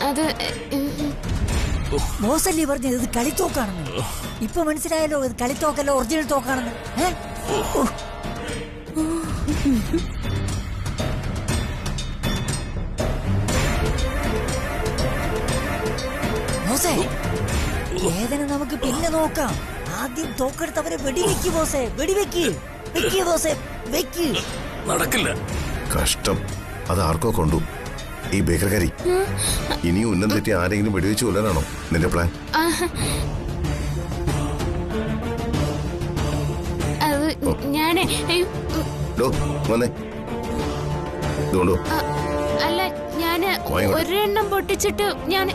അത് മോശല്ലേ പറഞ്ഞത് ഇത് കളിത്തോക്കാണെന്ന്. ഇപ്പൊ മനസ്സിലായല്ലോ ഇത് കളിത്തോക്കല്ല ഒറിജിനൽ തോക്കാണെന്ന്. മോശേ വേദന നമുക്ക് പിന്നെ നോക്കാം. ആദ്യം തോക്കെടുത്തവരെ വെടിവെക്ക് ബോസേ, വെടിവെക്ക്. വെക്ക് ബോസേ, വെക്ക്. നടക്കില്ല. കഷ്ടം. അത് ആർക്കോ കൊണ്ടു. ഈ ബേക്കറിക്കാരി. ഇനി ഉന്നം തെറ്റി ആരെങ്കിലും വെടിവെച്ച് കൊല്ലാനാണോ നിന്റെ പ്ലാൻ? ഞാനേ വന്നേ. ഇതുകൊണ്ടോ? അല്ല, ഞാന് ഒരെണ്ണം പൊട്ടിച്ചിട്ട് ഞാൻ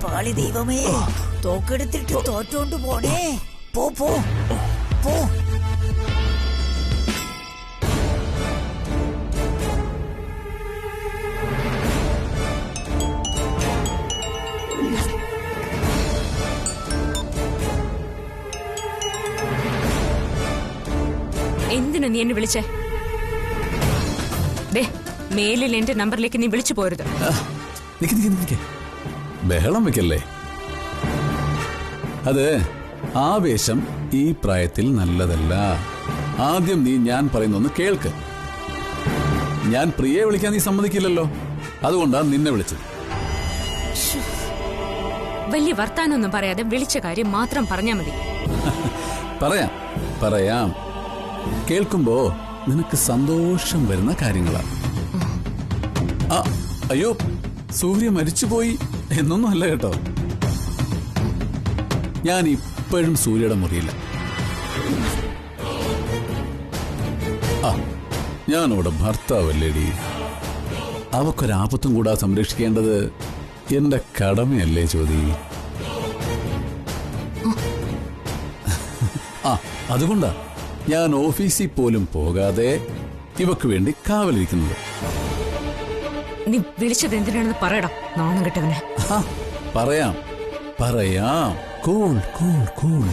പാളി ദൈവമേ, തോക്കെടുത്തിട്ട് തോറ്റോണ്ട് പോണേ. പോ പോ പോ. എന്തിനാ നീ എന്നെ വിളിച്ചേ? മേലിൽ എന്റെ നമ്പറിലേക്ക് നീ വിളിച്ചു പോരുത്. ബഹളം വെക്കല്ലേ. അത് ആവേശം ഈ പ്രായത്തിൽ നല്ലതല്ല. ആദ്യം നീ ഞാൻ പറയുന്നൊന്ന് കേൾക്ക്. ഞാൻ പ്രിയെ വിളിക്കാൻ നീ സമ്മതിക്കില്ലല്ലോ, അതുകൊണ്ടാണ് നിന്നെ വിളിച്ചത്. വലിയ വർത്താനൊന്നും പറയാതെ വിളിച്ച കാര്യം മാത്രം പറഞ്ഞാ മതി. പറയാം പറയാം. കേൾക്കുമ്പോ നിനക്ക് സന്തോഷം വരുന്ന കാര്യങ്ങളാണ്. അയ്യോ, സൂര്യ മരിച്ചുപോയി എന്നൊന്നും അല്ല കേട്ടോ. ഞാൻ ഇപ്പോഴും സൂര്യയുടെ മുറിയില്ല. ഞാനവിടെ ഭർത്താവല്ലേടി. അവക്കൊരാപത്തും കൂടാതെ സംരക്ഷിക്കേണ്ടത് എന്റെ കടമയല്ലേ ചോദി. അതുകൊണ്ടാ ഞാൻ ഓഫീസിൽ പോലും പോകാതെ ഇവക്ക് വേണ്ടി കാവലിരിക്കുന്നത്. നീ വിളിച്ചത് എന്തിനാണെന്ന് പറയടാ, നാണം കെട്ടവനെ. പറയാം പറയാം. Cool cool cool.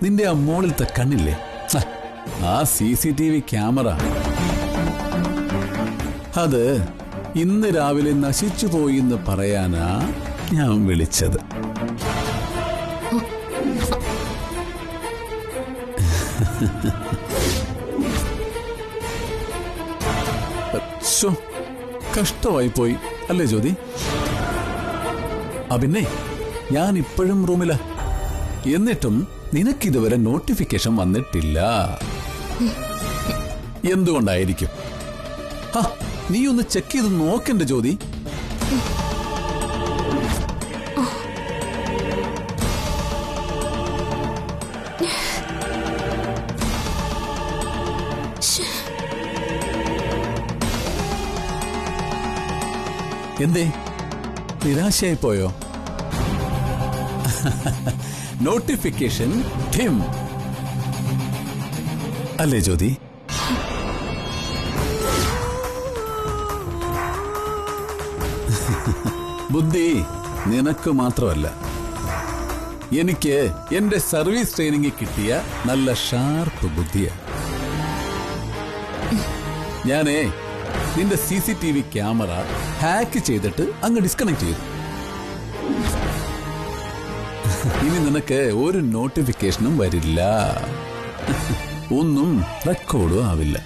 നിന്റെ ആ മോളിലത്തെ കണ്ണില്ലേ, ആ CCTV ക്യാമറ, അത് ഇന്ന് രാവിലെ നശിച്ചു പോയി എന്ന് പറയാനാ ഞാൻ വിളിച്ചത്. കഷ്ടമായി പോയി അല്ലേ ജ്യോതി? പിന്നെ ഞാൻ ഇപ്പോഴും റൂമിലാ. എന്നിട്ടും നിനക്കിതുവരെ നോട്ടിഫിക്കേഷൻ വന്നിട്ടില്ല. എന്തുകൊണ്ടായിരിക്കും? നീ ഒന്ന് ചെക്ക് ചെയ്ത് നോക്കണ്ടേ ജ്യോതി? എന്തേ നിരാശയായി പോയോ? നോട്ടിഫിക്കേഷൻ ഠിം അല്ലേ ജ്യോതി? ബുദ്ധി നിനക്ക് മാത്രമല്ല, എനിക്ക് എന്റെ സർവീസ് ട്രെയിനിങ് കിട്ടിയ നല്ല ഷാർപ്പ് ബുദ്ധിയാ. ഞാനേ നിന്റെ CCTV ക്യാമറ ഹാക്ക് ചെയ്തിട്ട് അങ്ങ് ഡിസ്കണക്ട് ചെയ്തു. ഇനി നിനക്ക് ഒരു നോട്ടിഫിക്കേഷനും വരില്ല, ഒന്നും റെക്കോർഡും ആവില്ല.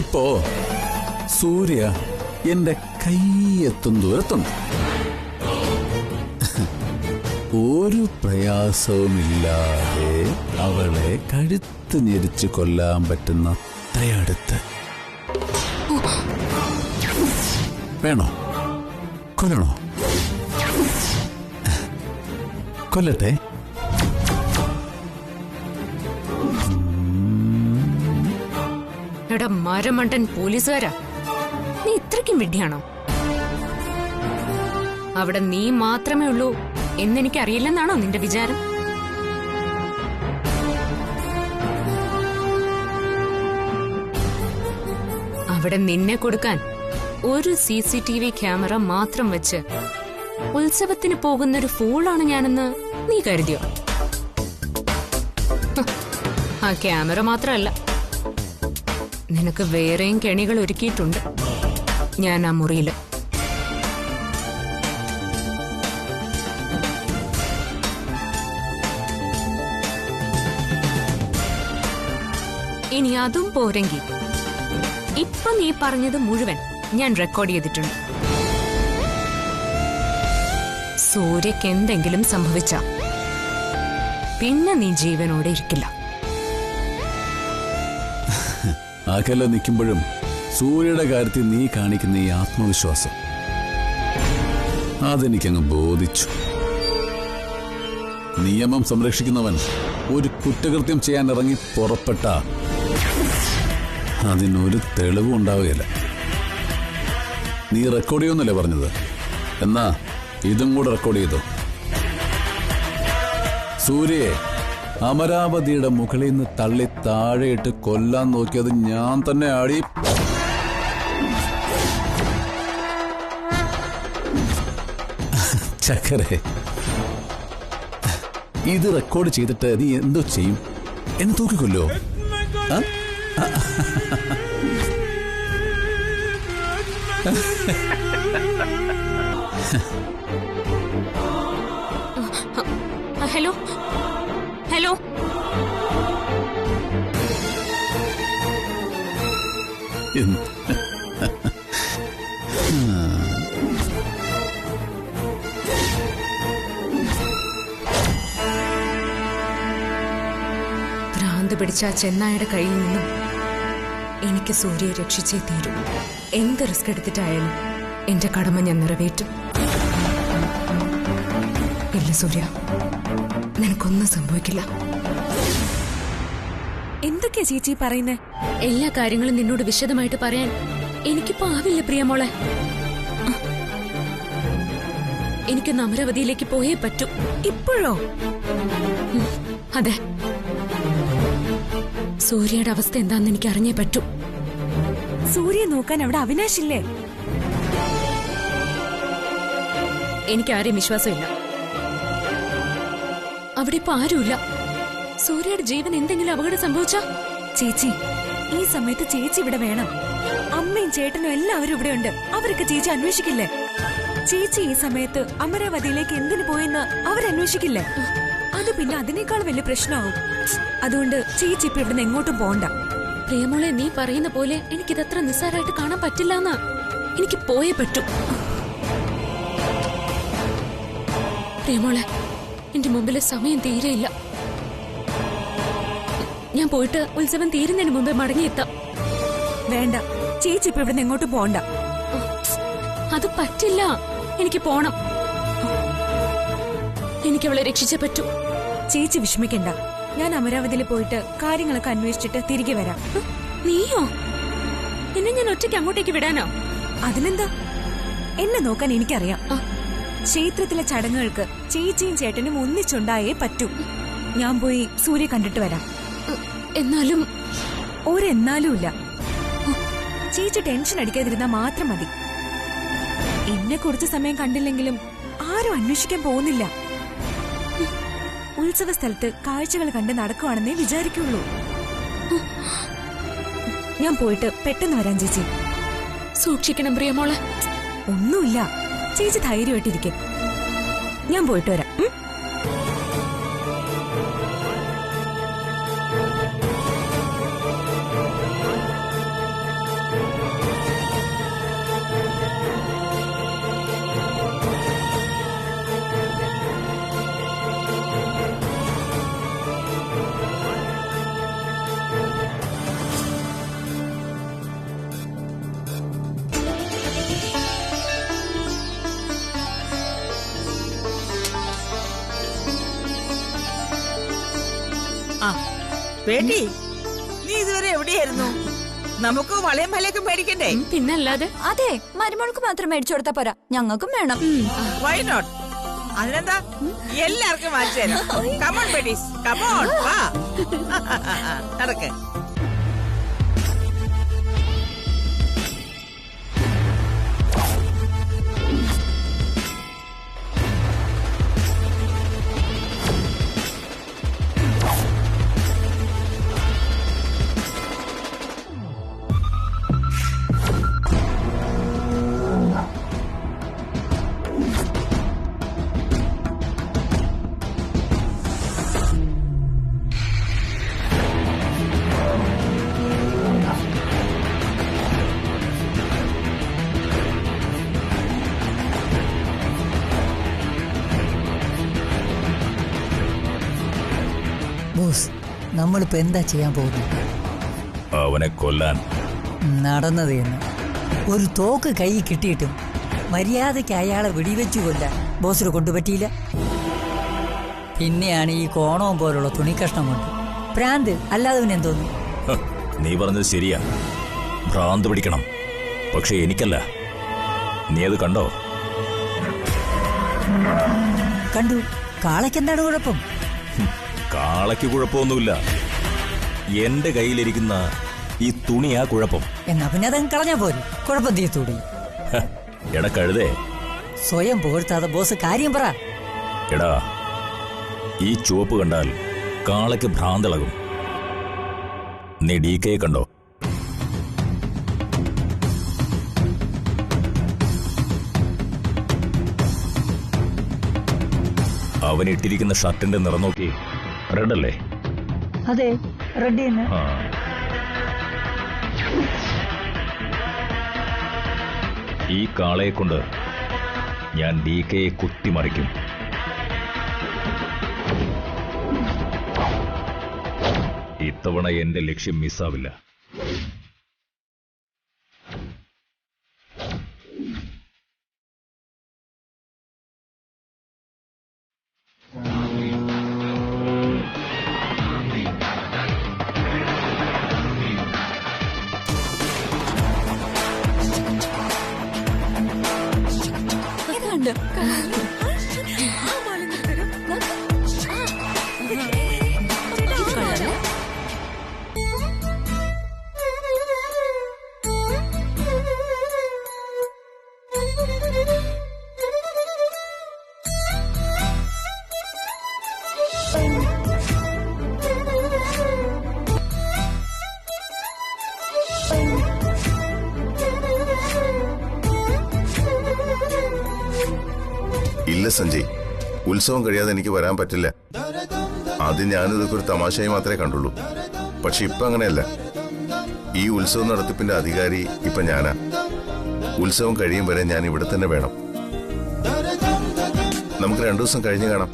ഇപ്പോ സൂര്യ എന്റെ കൈയെത്തും ദൂരത്തുണ്ട്. ഒരു പ്രയാസവുമില്ലാതെ അവളെ കഴുത്ത് ഞെരിച്ച് കൊല്ലാൻ പറ്റുന്ന അത്രയടുത്ത്. വേണോ? കൊല്ലണോ? കൊല്ലട്ടെ? എടാ മരമണ്ടൻ പോലീസുകാരാ, നീ ഇത്രയ്ക്കും വിഡ്ഢിയാണോ? അവിടെ നീ മാത്രമേ ഉള്ളൂ എന്നെനിക്കറിയില്ലെന്നാണോ നിന്റെ വിചാരം? അവിടെ നിന്നെ കൊടുക്കാൻ ഒരു CCTV ക്യാമറ മാത്രം വെച്ച് ഉത്സവത്തിന് പോകുന്നൊരു ഫൂളാണ് ഞാനെന്ന് നീ കരുതിയോ? ആ ക്യാമറ മാത്രമല്ല, നിനക്ക് വേറെയും കെണികൾ ഒരുക്കിയിട്ടുണ്ട് ഞാൻ ആ മുറിയില്. ഇനി അതും പോരെങ്കിൽ ഇപ്പൊ നീ പറഞ്ഞത് മുഴുവൻ ഞാൻ റെക്കോർഡ് ചെയ്തിട്ടുണ്ട്. സൂര്യക്ക് എന്തെങ്കിലും സംഭവിച്ച പിന്നെ നീ ജീവനോടെ ഇരിക്കില്ല. അകലെ നിൽക്കുമ്പോഴും സൂര്യയുടെ കാര്യത്തിൽ നീ കാണിക്കുന്ന ഈ ആത്മവിശ്വാസം അതെനിക്കങ്ങ് ബോധിച്ചു. നിയമം സംരക്ഷിക്കുന്നവൻ ഒരു കുറ്റകൃത്യം ചെയ്യാൻ ഇറങ്ങി പുറപ്പെട്ട അതിനൊരു തെളിവും ഉണ്ടാവുകയില്ല. നീ റെക്കോർഡ് ചെയ്യുമെന്നല്ലേ പറഞ്ഞത്? എന്നാ ഇതും കൂടെ റെക്കോർഡ് ചെയ്തോ. സൂര്യയെ അമരാവതിയുടെ മുകളിൽ നിന്ന് തള്ളി താഴെയിട്ട് കൊല്ലാൻ നോക്കിയത് ഞാൻ തന്നെ ആടി. ചക്കരെ, ഇത് റെക്കോർഡ് ചെയ്തിട്ട് നീ എന്തോ ചെയ്യും? എന്നെ തൂക്കിക്കൊല്ലോ? ഹലോ ഹലോ, ഭ്രാന്ത് പിടിച്ച ആ ചെന്നായുടെ കയ്യിൽ നിന്നും എനിക്ക് സൂര്യയെ രക്ഷിച്ചേ തീരും. എന്ത് റിസ്ക് എടുത്തിട്ടായാലും എന്റെ കടമ ഞാൻ നിറവേറ്റും. ഇല്ല സൂര്യ, നിനക്കൊന്നും സംഭവിക്കില്ല. എന്തൊക്കെയാ ചേച്ചി പറയുന്നേ? എല്ലാ കാര്യങ്ങളും നിന്നോട് വിശദമായിട്ട് പറയാൻ എനിക്കിപ്പോ ആവില്ല പ്രിയമോളെ. എനിക്കൊന്ന് അമരാവതിയിലേക്ക് പോയേ പറ്റൂ. ഇപ്പോഴോ? അതെ, സൂര്യയുടെ അവസ്ഥ എന്താന്ന് എനിക്ക് അറിഞ്ഞേ പറ്റൂ. സൂര്യയെ നോക്കാൻ അവിടെ അവിനാശില്ലേ? എനിക്ക് ആരെയും വിശ്വാസമില്ല. അവിടെ ഇപ്പൊ ആരുമില്ല. സൂര്യയുടെ ജീവൻ എന്തെങ്കിലും അപകടം സംഭവിച്ചാ? ചേച്ചി, ഈ സമയത്ത് ചേച്ചി ഇവിടെ വേണം. അമ്മയും ചേട്ടനും എല്ലാവരും ഇവിടെ ഉണ്ട്. അവരൊക്കെ ചേച്ചി അന്വേഷിക്കില്ലേ? ചേച്ചി ഈ സമയത്ത് അമരാവതിയിലേക്ക് എന്തിനു പോയെന്ന് അവരന്വേഷിക്കില്ലേ? അത് പിന്നെ അതിനേക്കാൾ വലിയ പ്രശ്നമാവും. അതുകൊണ്ട് ചേച്ചി ഇപ്പൊ ഇവിടുന്ന് എങ്ങോട്ടും പോണ്ട. പ്രിയമോളെ, നീ പറയുന്ന പോലെ എനിക്കിതത്ര നിസ്സാരമായിട്ട് കാണാൻ പറ്റില്ലെന്ന്. എനിക്ക് പോയേ പറ്റൂ. പ്രിയമോളെ, എന്റെ മുമ്പിലെ സമയം തീരെയില്ല. ഞാൻ പോയിട്ട് ഉത്സവം തീരുന്നതിന് മുമ്പേ മടങ്ങിയെത്താം. വേണ്ട, ചേച്ചി ഇപ്പൊ ഇവിടുന്ന് എങ്ങോട്ടും പോണ്ട. അത് പറ്റില്ല. എനിക്ക് പോണം. എനിക്കവളെ രക്ഷിച്ചേ പറ്റൂ. ചേച്ചി വിഷമിക്കണ്ട. ഞാൻ അമരാവതിയിൽ പോയിട്ട് കാര്യങ്ങളൊക്കെ അന്വേഷിച്ചിട്ട് തിരികെ വരാം. നീയോ? എന്നെ ഞാൻ ഒറ്റയ്ക്ക് അങ്ങോട്ടേക്ക് വിടാനോ? അതിനെന്താ, എന്നെ നോക്കാൻ എനിക്കറിയാം. ക്ഷേത്രത്തിലെ ചടങ്ങുകൾക്ക് ചേച്ചിയും ചേട്ടനും ഒന്നിച്ചുണ്ടായേ പറ്റൂ. ഞാൻ പോയി സൂര്യ കണ്ടിട്ട് വരാം. എന്നാലും ഒരെന്നാലും ഇല്ല. ചേച്ചി ടെൻഷൻ അടിക്കാതിരുന്നാ മാത്രം മതി. എന്നെ കുറച്ച് സമയം കണ്ടില്ലെങ്കിലും ആരും അന്വേഷിക്കാൻ പോകുന്നില്ല. ഉത്സവ സ്ഥലത്ത് കാഴ്ചകൾ കണ്ട് നടക്കുവാണെന്നേ വിചാരിക്കുള്ളൂ. ഞാൻ പോയിട്ട് പെട്ടെന്ന് വരാം ചേച്ചി. സൂക്ഷിക്കണം പ്രിയമോളെ. ഒന്നുമില്ല, ചേച്ചി ധൈര്യമായിട്ടിരിക്കും. ഞാൻ പോയിട്ട് വരാം. പേട്ടി, നീ ഇതുവരെ എവിടെയായിരുന്നു? നമുക്ക് വളയും മലയൊക്കെ മേടിക്കണ്ടേ? പിന്നല്ലാതെ. അതെ, മരുമോൾക്ക് മാത്രം മേടിച്ചു കൊടുത്താ പോരാ, ഞങ്ങൾക്കും വേണം. Why not? അതിനെന്താ, എല്ലാവർക്കും വാങ്ങിച്ചു തരാം. കമോൺ പേട്ടീസ്, കമോൺ, വാ നടക്ക്. നമ്മളിപ്പോ എന്താ ചെയ്യാൻ പോകുന്നത്? അവനെ കൊല്ലാൻ. നടന്നത് എന്ന് ഒരു തോക്ക് കൈ കിട്ടിയിട്ടും മര്യാദയ്ക്ക് അയാളെ വെടിവെച്ചു കൊല്ലാൻ ബോസിനെ കൊണ്ടുപറ്റിയില്ല. പിന്നെയാണ് ഈ കോണവും പോലുള്ള തുണിക്കഷ്ണം കൊണ്ട് ഭ്രാന്ത്. അല്ലാതെ പിന്നെ എന്തോന്നു? നീ പറഞ്ഞത് ശരിയാ, ഭ്രാന്ത് പിടിക്കണം. പക്ഷെ എനിക്കല്ല. നീ അത് കണ്ടോ? കണ്ടു. കാളയ്ക്ക് എന്താണ് കുഴപ്പം? കാളയ്ക്ക് കുഴപ്പമൊന്നുമില്ല. എന്റെ കയ്യിലിരിക്കുന്ന ഈ തുണിയാ കുഴപ്പം. എന്നാ പിന്നെ അതങ്ങ് കളഞ്ഞാ പോരെ, കുഴപ്പം തീർത്തൂടി. എടാ കഴുതേ, സ്വയം പുകഴ്ത്താതെ ബോസ് കാര്യം പറ. എടാ, ഈ ചുവപ്പ് കണ്ടാൽ കാളയ്ക്ക് ഭ്രാന്തിളകും. നീ DK കണ്ടോ? അവൻ ഇട്ടിരിക്കുന്ന ഷർട്ടിന്റെ നിറം നോക്കി. റെഡ് അല്ലേ? അതെ, റെഡി തന്നെ. ഈ കാളയെ കൊണ്ട് ഞാൻ DKയെ കുത്തിമറിക്കും. ഇത്തവണ എന്റെ ലക്ഷ്യം മിസ്സാവില്ല. ഇല്ല സഞ്ജയ്, ഉത്സവം കഴിയാതെ എനിക്ക് വരാൻ പറ്റില്ല. ആദ്യം ഞാനിതൊക്കെ ഒരു തമാശയായി മാത്രമേ കണ്ടുള്ളൂ. പക്ഷെ ഇപ്പൊ അങ്ങനെയല്ല. ഈ ഉത്സവം നടത്തിപ്പിന്റെ അധികാരി ഇപ്പൊ ഞാനാ. ഉത്സവം കഴിയും വരെ ഞാൻ ഇവിടെ തന്നെ വേണം. നമുക്ക് 2 ദിവസം കഴിഞ്ഞ് കാണാം.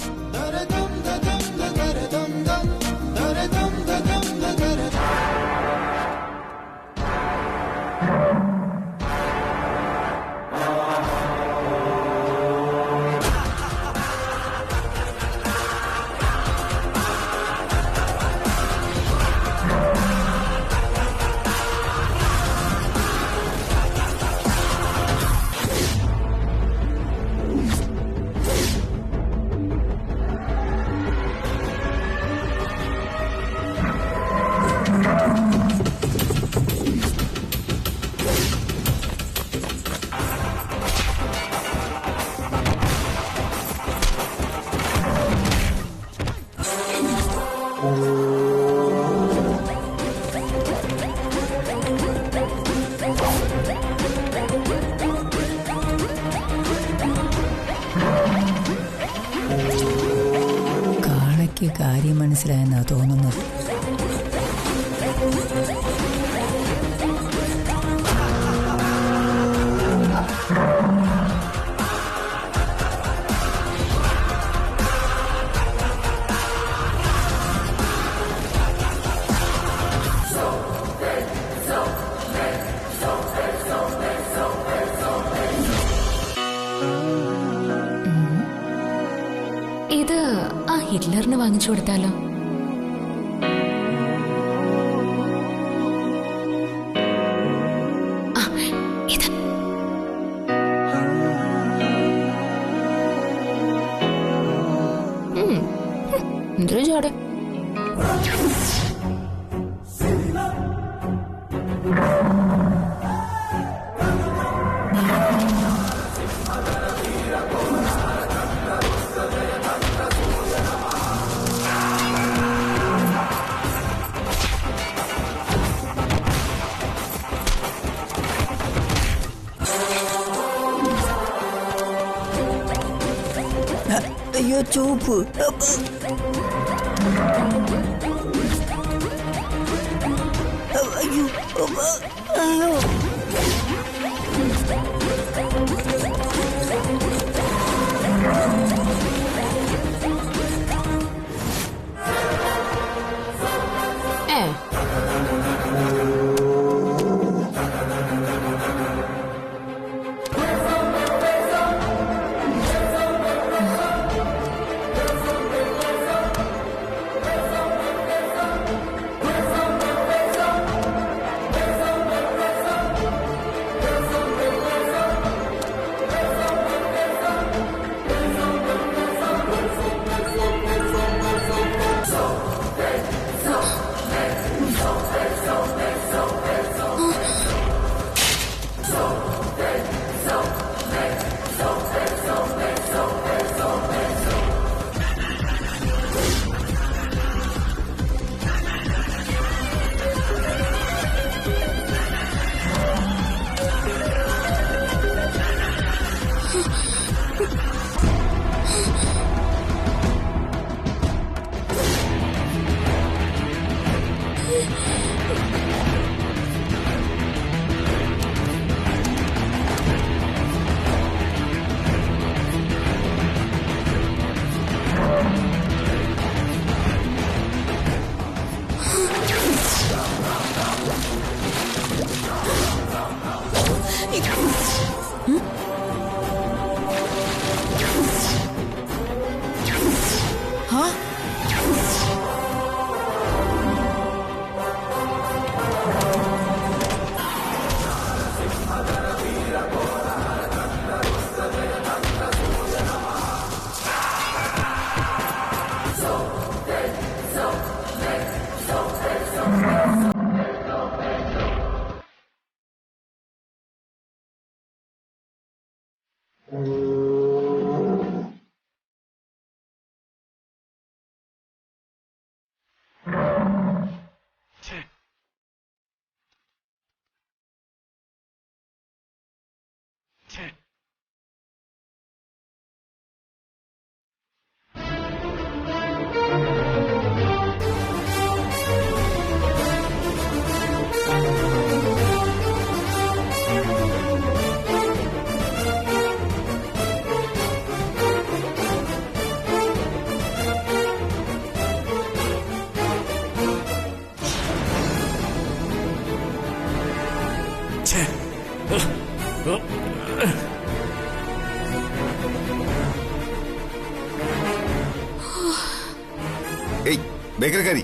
കാളയ്ക്ക് കാര്യം മനസ്സിലായെന്നാ തോന്നുന്നത്. ഇത് ആ ഹിറ്റ്ലറിന് വാങ്ങിച്ചു കൊടുത്താലോ? ഇത് എന്തൊരു ചാട്. അയ്യോ ചൂപ്പ്. അയ്യോ അയ്യോ. ബേക്കറിക്കാരി,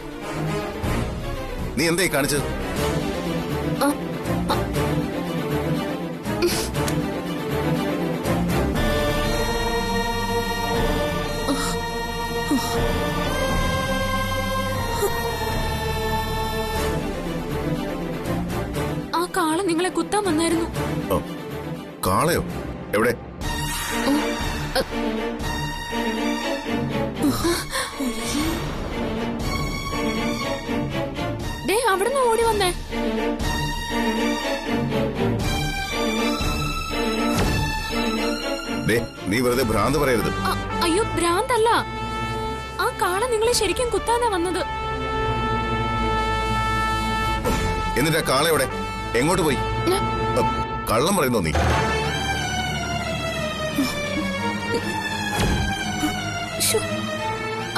നീ എന്തായി കാണിച്ചത്? ആ കാള നിങ്ങളെ കുത്താൻ വന്നായിരുന്നു. കാളയോ? എവിടെ? അവിടുന്ന് ഓടി വന്നേ. നീ വെറുതെ ഭ്രാന്ത് പറയരുത്. അയ്യോ, ഭ്രാന്തല്ല. ആ കാള നിങ്ങളെ ശരിക്കും കുത്താനാ വന്നത്. എന്നിട്ട് ആ കാള എവിടെ? എങ്ങോട്ട് പോയി? കള്ളം പറയുന്നോ നീ?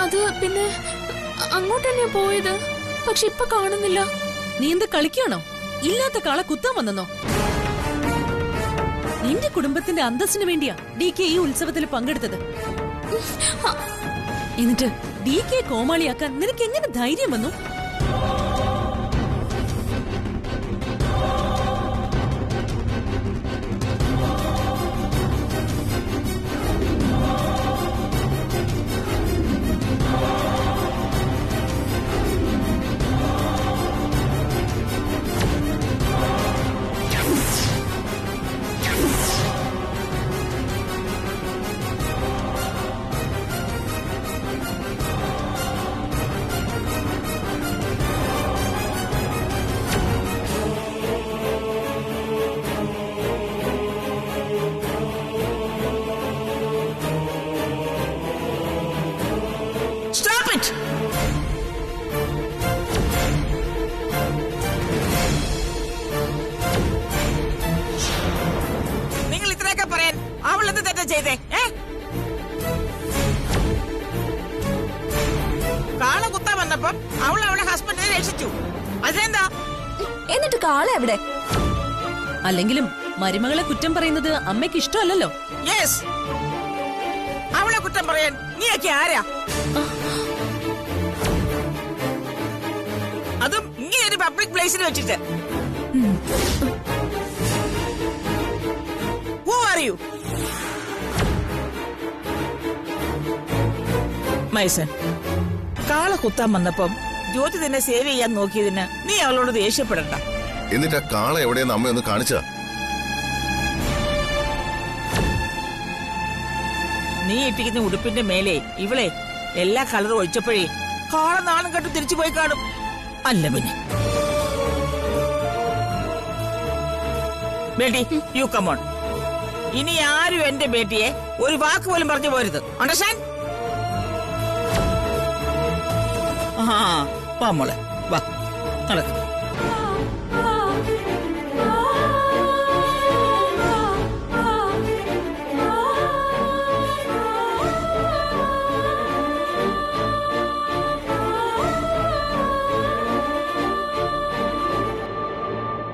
അത് പിന്നെ അങ്ങോട്ട് തന്നെയാ പോയത്. പക്ഷെ ഇപ്പൊ കാണുന്നില്ല. നീ എന്ത് കളിക്കാണോ? ഇല്ലാത്ത കാളെ കുത്താൻ വന്നോ? നിന്റെ കുടുംബത്തിന്റെ അന്തസ്സിന് വേണ്ടിയാ DK ഈ ഉത്സവത്തിൽ പങ്കെടുത്തത്. എന്നിട്ട് DK കോമാളിയാക്കാൻ നിനക്ക് എങ്ങനെ ധൈര്യം വന്നു? നിങ്ങൾ ഇത്രയൊക്കെ പറയാൻ അവൾ എന്ത് തെറ്റാ ചെയ്തേ? കാള കുത്താൻ വന്നപ്പം അവൾ അവളെ ഹസ്ബൻഡിനെ രക്ഷിച്ചു. അതിനെന്താ? എന്നിട്ട് കാള എവിടെ? അല്ലെങ്കിലും മരുമകളെ കുറ്റം പറയുന്നത് അമ്മയ്ക്ക് ഇഷ്ടമല്ലല്ലോ. യെസ്, അവളെ കുറ്റം പറയാൻ നീയൊക്കെ ആരാ? അതും ഇങ്ങനെ ഒരു പബ്ലിക് പ്ലേസിൽ വെച്ചിട്ട്. Who are you? മൈസൻ, കാള കുത്താൻ വന്നപ്പം ജ്യോതി തന്നെ സേവ് ചെയ്യാൻ നോക്കിയതിന് നീ അവളോട് ദേഷ്യപ്പെടണ്ട. എന്നിട്ട് ആ കാള എവിടെയെന്ന് അമ്മ ഒന്ന് കാണിച്ചാ? നീ ഇട്ടിരിക്കുന്ന ഉടുപ്പിന്റെ മേലെ ഇവളെ എല്ലാ കളറും ഒഴിച്ചപ്പോഴേ കാള നാണം കെട്ട് തിരിച്ചു പോയി കാണും. അല്ല പിന്നെ ബേട്ടി, യു കം ഓൺ. ഇനി ആരും എന്റെ ബേട്ടിയെ ഒരു വാക്ക് പോലും പറഞ്ഞു പോരുത്. അണ്ടർസ്റ്റാൻഡ്? ആ, വാ മോളെ, വാ നടക്കും.